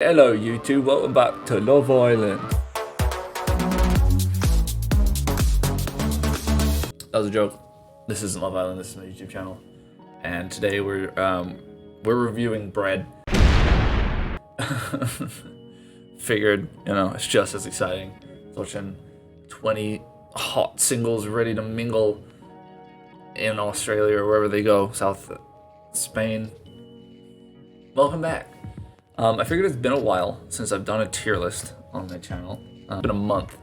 Hello YouTube, welcome back to Love Island. That was a joke. This isn't Love Island, this is my YouTube channel. And today we're reviewing bread. Figured, it's just as exciting as watching 20 hot singles ready to mingle in Australia or wherever they go, South Spain. Welcome back. I figured it's been a while since I've done a tier list on my channel. It's been a month,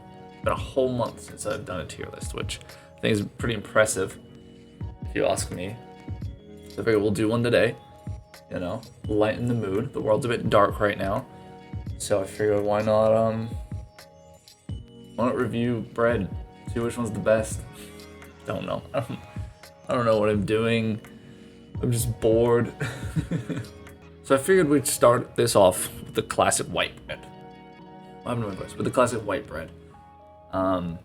been a whole month since I've done a tier list, which I think is pretty impressive, if you ask me. So I figured we'll do one today, lighten the mood. The world's a bit dark right now, so I figured why not review bread, see which one's the best. Don't know. I don't know what I'm doing. I'm just bored. So I figured we'd start this off with the classic white bread. I have no voice, but the classic white bread. For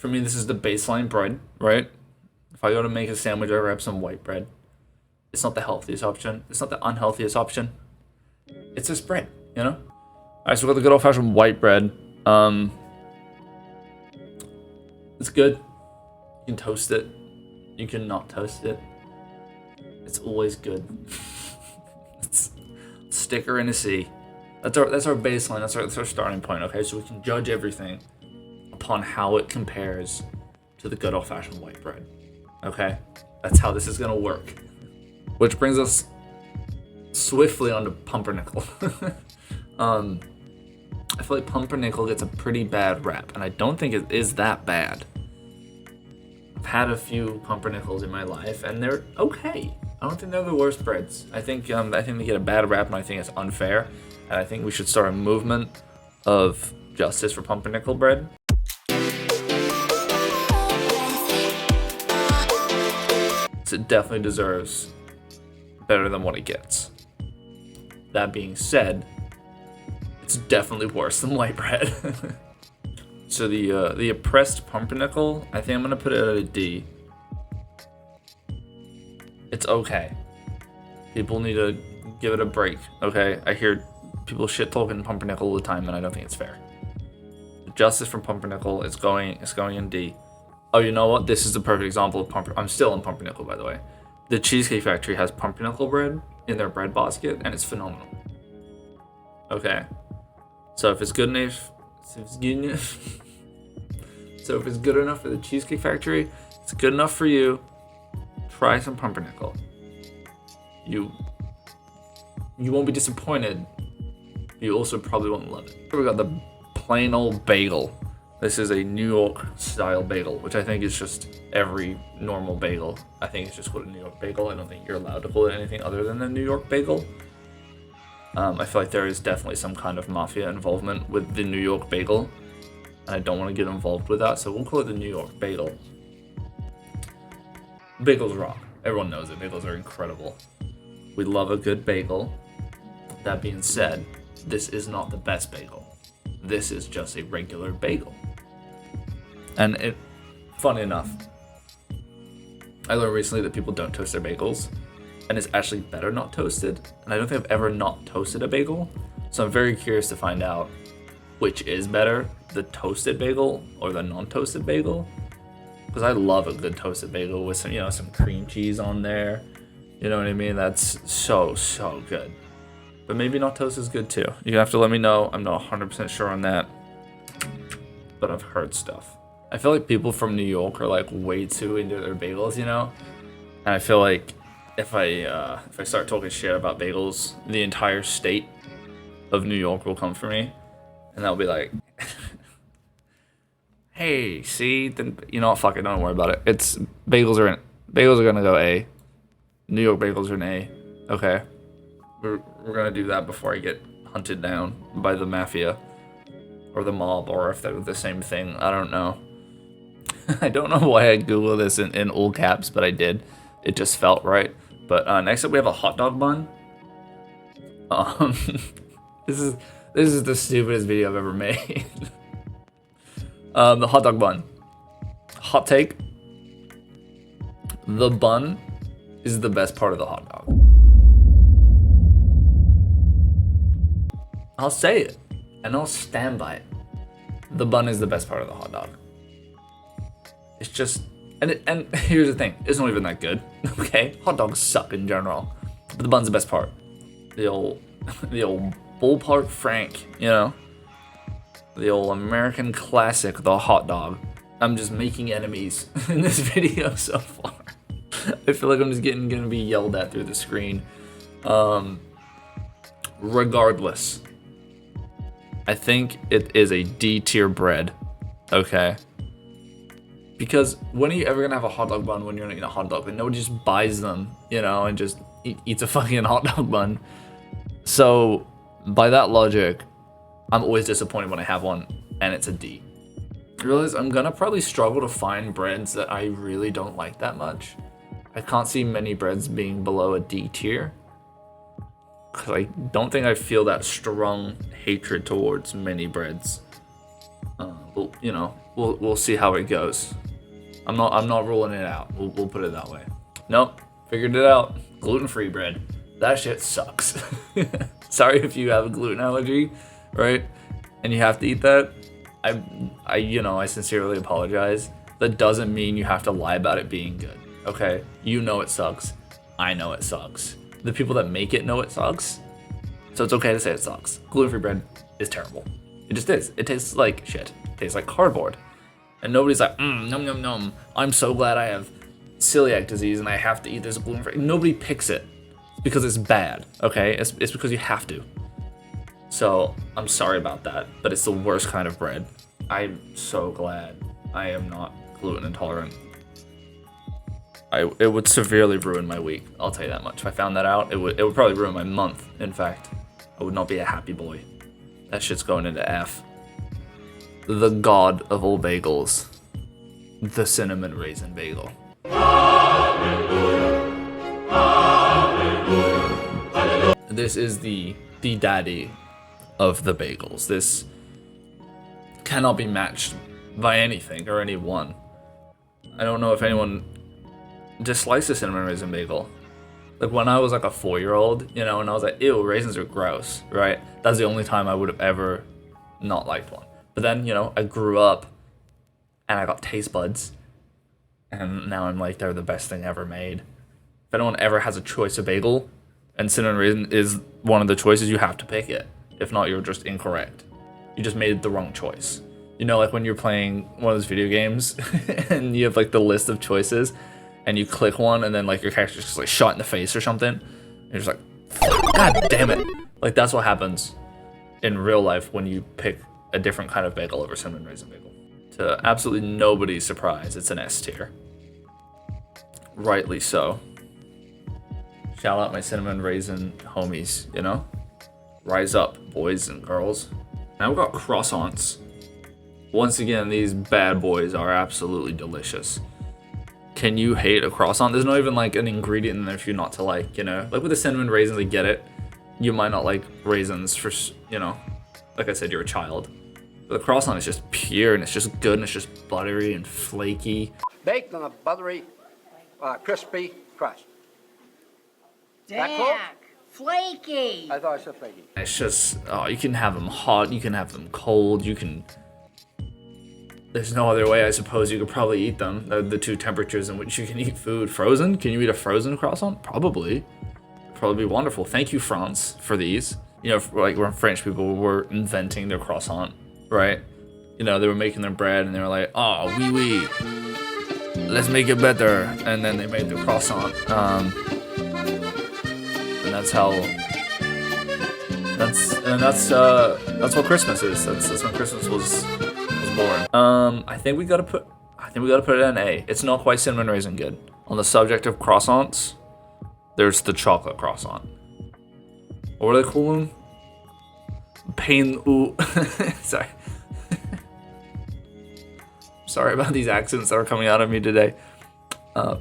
me, this is the baseline bread, right? If I go to make a sandwich, I grab some white bread. It's not the healthiest option. It's not the unhealthiest option. It's just bread, Alright, so we got the good old-fashioned white bread. It's good. You can toast it. You can not toast it. It's always good. Sticker in a C. That's our baseline. That's our starting point. Okay, so we can judge everything upon how it compares to the good old-fashioned white bread. Okay, that's how this is gonna work. Which brings us swiftly onto pumpernickel. I feel like pumpernickel gets a pretty bad rap, and I don't think it is that bad. I've had a few pumpernickels in my life, and they're okay. I don't think they're the worst breads. I think they get a bad rap, and I think it's unfair. And I think we should start a movement of justice for pumpernickel bread. So it definitely deserves better than what it gets. That being said, it's definitely worse than white bread. So the oppressed pumpernickel, I think I'm gonna put it at a D. It's okay. People need to give it a break, okay? I hear people shit talking pumpernickel all the time, and I don't think it's fair. Justice from pumpernickel is going in D. Oh, you know what? This is the perfect example of pumpernickel. I'm still on pumpernickel, by the way. The Cheesecake Factory has pumpernickel bread in their bread basket, and it's phenomenal. Okay. So if it's good enough, so if it's good enough for the Cheesecake Factory, it's good enough for you. Try some pumpernickel. You won't be disappointed. You also probably won't love it. We got the plain old bagel. This is a New York style bagel, which I think is just every normal bagel. I think it's just called a New York bagel. I don't think you're allowed to call it anything other than a New York bagel. I feel like there is definitely some kind of mafia involvement with the New York bagel, and I don't want to get involved with that, so we'll call it the New York bagel. Bagels rock. Everyone knows it. Bagels are incredible. We love a good bagel. That being said, this is not the best bagel. This is just a regular bagel. And funny enough, I learned recently that people don't toast their bagels, and it's actually better not toasted. And I don't think I've ever not toasted a bagel, so I'm very curious to find out which is better, the toasted bagel or the non-toasted bagel. Because I love a good toasted bagel with some, some cream cheese on there. You know what I mean? That's so good. But maybe not toast is good too. You have to let me know. I'm not 100% sure on that, but I've heard stuff. I feel like people from New York are like way too into their bagels, And I feel like if I start talking shit about bagels, the entire state of New York will come for me, and they'll be like, hey, see, then fuck it, don't worry about it. It's bagels are gonna go A. New York bagels are an A. Okay, we're gonna do that before I get hunted down by the mafia or the mob, or if they're the same thing. I don't know. I don't know why I Googled this in all caps, but I did. It just felt right. But next up we have a hot dog bun. This is the stupidest video I've ever made. The hot dog bun. Hot take. The bun is the best part of the hot dog. I'll say it, and I'll stand by it. The bun is the best part of the hot dog. It's just, and here's the thing, it's not even that good, okay? Hot dogs suck in general, but the bun's the best part. The old ballpark Frank, you know? The old American classic, the hot dog. I'm just making enemies in this video so far. I feel like I'm just gonna be yelled at through the screen. Regardless, I think it is a D tier bread, okay? Because when are you ever gonna have a hot dog bun when you're gonna eat a hot dog? Like, nobody just buys them, you know, and just eats a fucking hot dog bun. So, by that logic, I'm always disappointed when I have one, and it's a D. I realize I'm gonna probably struggle to find breads that I really don't like that much. I can't see many breads being below a D tier, because I don't think I feel that strong hatred towards many breads. But, you know, we'll see how it goes. I'm not ruling it out. We'll put it that way. Nope, figured it out. Gluten-free bread. That shit sucks. Sorry if you have a gluten allergy, right? And you have to eat that. I sincerely apologize. That doesn't mean you have to lie about it being good. Okay? You know it sucks. I know it sucks. The people that make it know it sucks. So it's okay to say it sucks. Gluten-free bread is terrible. It just is. It tastes like shit. It tastes like cardboard. And nobody's like, nom nom nom. I'm so glad I have celiac disease and I have to eat this gluten-free. Nobody picks it because it's bad, okay? It's because you have to. So I'm sorry about that, but it's the worst kind of bread. I'm so glad I am not gluten intolerant. It would severely ruin my week. I'll tell you that much. If I found that out, it would probably ruin my month. In fact, I would not be a happy boy. That shit's going into F. The god of all bagels, the cinnamon raisin bagel. This is the daddy of the bagels. This cannot be matched by anything or anyone. I don't know if anyone dislikes the cinnamon raisin bagel. Like when I was like a 4-year-old, you know, and I was like, ew, raisins are gross, right? That's the only time I would have ever not liked one. But then, you know, I grew up and I got taste buds, and now I'm like, they're the best thing ever made. If anyone ever has a choice of bagel and cinnamon raisin is one of the choices, you have to pick it. If not, you're just incorrect. You just made the wrong choice. You know, like when you're playing one of those video games and you have like the list of choices and you click one and then like your character's just like shot in the face or something. And you're just like, God damn it. Like that's what happens in real life when you pick a different kind of bagel over cinnamon raisin bagel. To absolutely nobody's surprise, it's an S tier. Rightly so. Shout out my cinnamon raisin homies, you know? Rise up, boys and girls. Now we've got croissants. Once again, these bad boys are absolutely delicious. Can you hate a croissant? There's not even like an ingredient in there for you not to like, you know? Like with the cinnamon raisins, I get it. You might not like raisins for, you know, like I said, you're a child. But the croissant is just pure and it's just good and it's just buttery and flaky. Baked on a buttery, crispy crust. Jack, flaky. I thought I said flaky. It's just, oh, you can have them hot, you can have them cold, you can... There's no other way, I suppose, you could probably eat them. The two temperatures in which you can eat food. Frozen? Can you eat a frozen croissant? Probably. Probably be wonderful. Thank you, France, for these. You know, like when French people were inventing their croissant, right? You know, they were making their bread and they were like, oh, oui, oui. Let's make it better. And then they made the croissant. And that's how... That's what Christmas is. That's when Christmas was born. I think we gotta put it in A. It's not quite cinnamon raisin good. On the subject of croissants, there's the chocolate croissant. What were they calling them? Pain ou sorry. Sorry about these accents that are coming out of me today.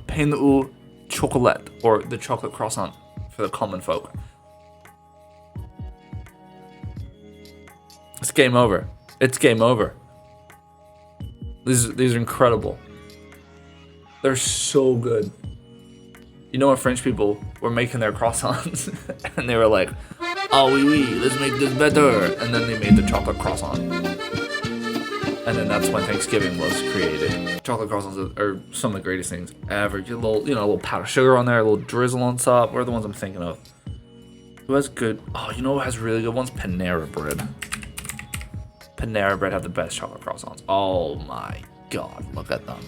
Pain au chocolat, or the chocolate croissant for the common folk. It's game over. It's game over. These are incredible. They're so good. You know when French people were making their croissants and they were like, oh wee, let's make this better. And then they made the chocolate croissant. And then that's when Thanksgiving was created. Chocolate croissants are some of the greatest things ever. Get a little, a little powder sugar on there, a little drizzle on top. What are the ones I'm thinking of? Who has good? Oh, you know who has really good ones? Panera Bread. Panera Bread have the best chocolate croissants. Oh my god, look at them.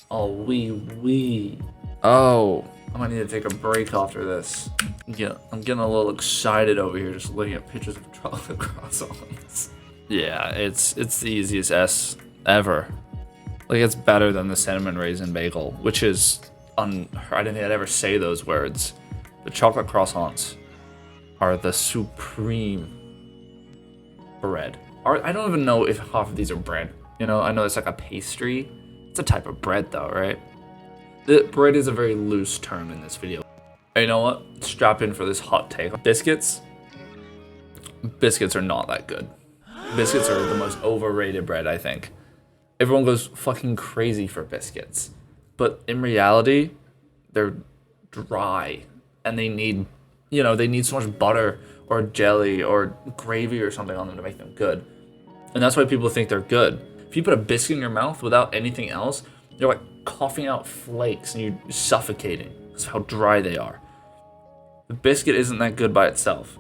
Oh, wee. Oh, I might need to take a break after this. Yeah, I'm getting a little excited over here just looking at pictures of chocolate croissants. Yeah, it's the easiest S ever. Like, it's better than the cinnamon raisin bagel, which is I didn't think I'd ever say those words. The chocolate croissants are the supreme bread. I don't even know if half of these are bread. I know it's like a pastry. It's a type of bread though, right? The bread is a very loose term in this video. And you know what? Strap in for this hot take. Biscuits are not that good. Biscuits are the most overrated bread, I think. Everyone goes fucking crazy for biscuits. But in reality, they're dry. And they need, they need so much butter or jelly or gravy or something on them to make them good. And that's why people think they're good. If you put a biscuit in your mouth without anything else, you're like coughing out flakes and you're suffocating. That's how dry they are. The biscuit isn't that good by itself.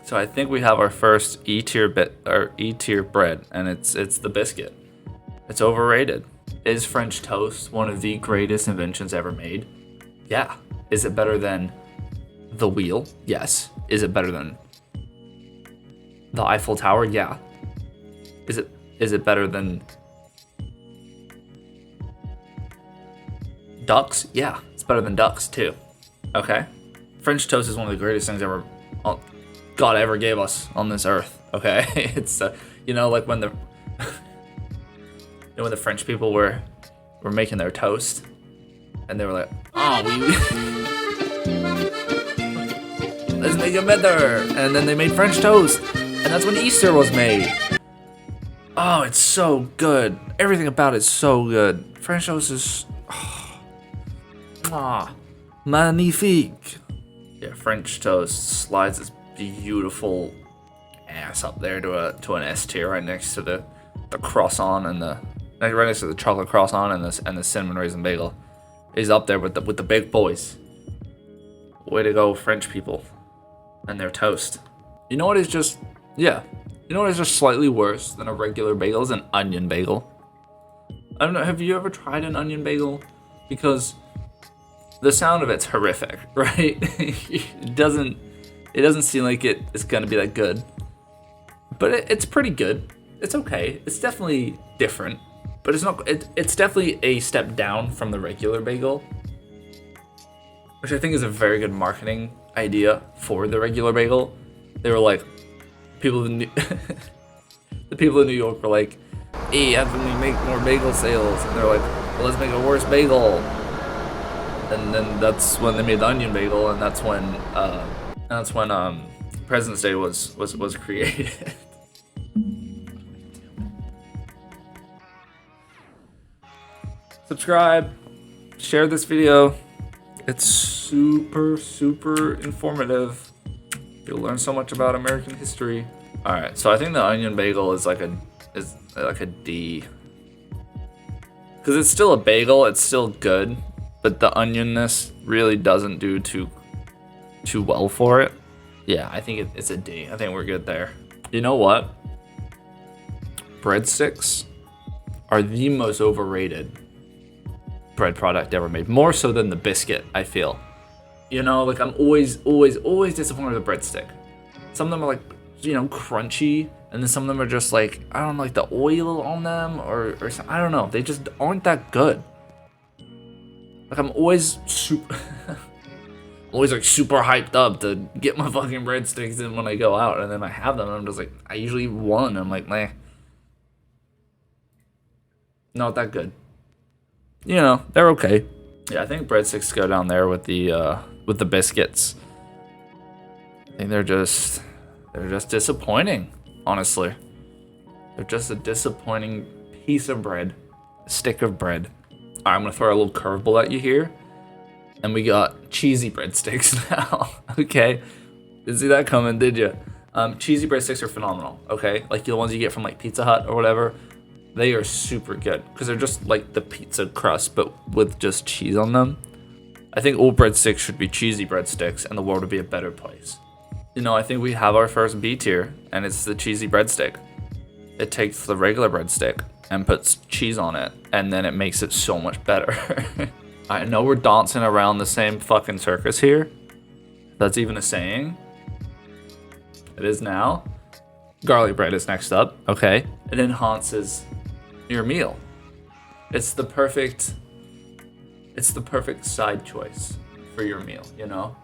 So I think we have our first E-tier bread, and it's the biscuit. It's overrated. Is French toast one of the greatest inventions ever made? Yeah. Is it better than the wheel? Yes. Is it better than the Eiffel Tower? Yeah. Is it better than ducks? Yeah, it's better than ducks too. Okay. French toast is one of the greatest things God ever gave us on this earth. Okay. It's like when the when the French people were making their toast, and they were like, oh, let's make it better. And then they made French toast, and that's when Easter was made. Oh, it's so good. Everything about it's so good. French toast is magnifique. Yeah, French toast slides its beautiful ass up there to an S tier right next to the croissant and right next to the chocolate croissant and the cinnamon raisin bagel. He's up there with the big boys. Way to go, French people and their toast. You know what is just slightly worse than a regular bagel? Is an onion bagel. I don't know. Have you ever tried an onion bagel? Because the sound of it's horrific, right? It doesn't seem like it's gonna be that good, but it's pretty good. It's okay. It's definitely different, but it's not. It's definitely a step down from the regular bagel, which I think is a very good marketing idea for the regular bagel. They were like, the people in New York were like, hey, how can we make more bagel sales? And they're like, well, let's make a worse bagel. And then that's when they made the onion bagel, and that's when President's Day was created. Subscribe, share this video. It's super informative. You'll learn so much about American history. All right, so I think the onion bagel is like a D, because it's still a bagel. It's still good. But the onionness really doesn't do too well for it. Yeah, I think it's a D. I think we're good there. You know what? Breadsticks are the most overrated bread product ever made. More so than the biscuit, I feel. I'm always disappointed with the breadstick. Some of them are like, crunchy, and then some of them are just like, I don't know, like the oil on them or I don't know. They just aren't that good. Like, I'm always super hyped up to get my fucking breadsticks in when I go out, and then I have them, and I'm just like, I usually eat one, I'm like, meh. Not that good. They're okay. Yeah, I think breadsticks go down there with the biscuits. I think they're just disappointing, honestly. They're just a disappointing piece of bread, a stick of bread. Alright, I'm gonna throw a little curveball at you here. And we got cheesy breadsticks now. Okay? Didn't see that coming, did you? Cheesy breadsticks are phenomenal. Okay, like the ones you get from like Pizza Hut or whatever. They are super good because they're just like the pizza crust, but with just cheese on them. I think all breadsticks should be cheesy breadsticks, and the world would be a better place. You know, I think we have our first B tier, and it's the cheesy breadstick. It takes the regular breadstick and puts cheese on it, and then it makes it so much better. I know we're dancing around the same fucking circus here. That's even a saying. It is now. Garlic bread is next up, okay? It enhances your meal. It's the perfect side choice for your meal, you know?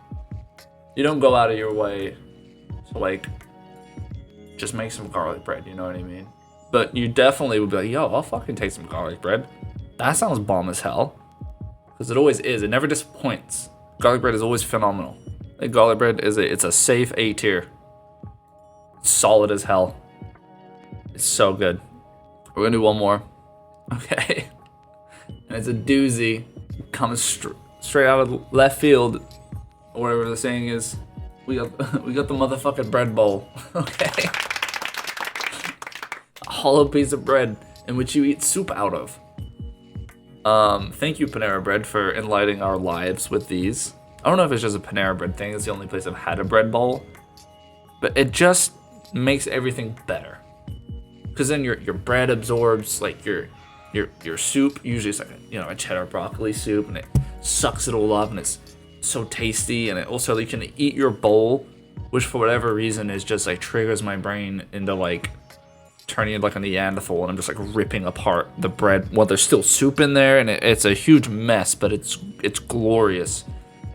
You don't go out of your way to like just make some garlic bread, you know what I mean? But you definitely would be like, yo, I'll fucking take some garlic bread. That sounds bomb as hell. Because it always is. It never disappoints. Garlic bread is always phenomenal. Like, garlic bread it's a safe A tier. It's solid as hell. It's so good. We're gonna do one more. Okay. And it's a doozy. Comes straight out of left field. Or whatever the saying is. We got the motherfucking bread bowl. Okay. A hollow piece of bread in which you eat soup out of. Thank you, Panera Bread, for enlightening our lives with these. I don't know if it's just a Panera Bread thing. It's the only place I've had a bread bowl. But it just makes everything better. Because then your bread absorbs like your soup. Usually it's like a cheddar broccoli soup, and it sucks it all up, and it's so tasty. And it also, you can eat your bowl, which for whatever reason is just like triggers my brain into like turning it like a Neanderthal, and I'm just like ripping apart the bread while there's still soup in there, and it's a huge mess, but it's glorious.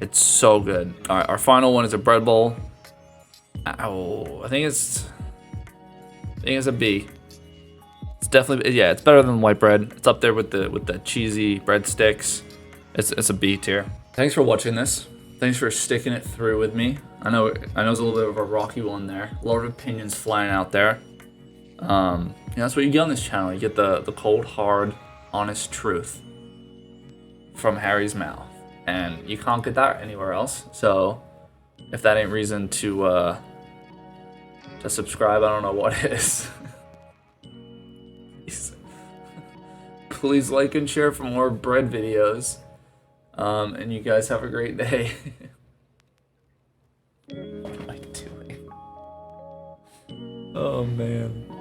It's so good. All right, our final one is a bread bowl. Oh, I think it's a B. It's definitely, yeah, it's better than white bread. It's up there with the cheesy breadsticks. It's a B tier. Thanks for watching this. Thanks for sticking it through with me. I know it's a little bit of a rocky one there. A lot of opinions flying out there. That's what you get on this channel. You get the cold, hard, honest truth from Harry's mouth, and you can't get that anywhere else. So if that ain't reason to subscribe, I don't know what is. Please like and share for more bread videos. And you guys have a great day. What am I doing? Oh man.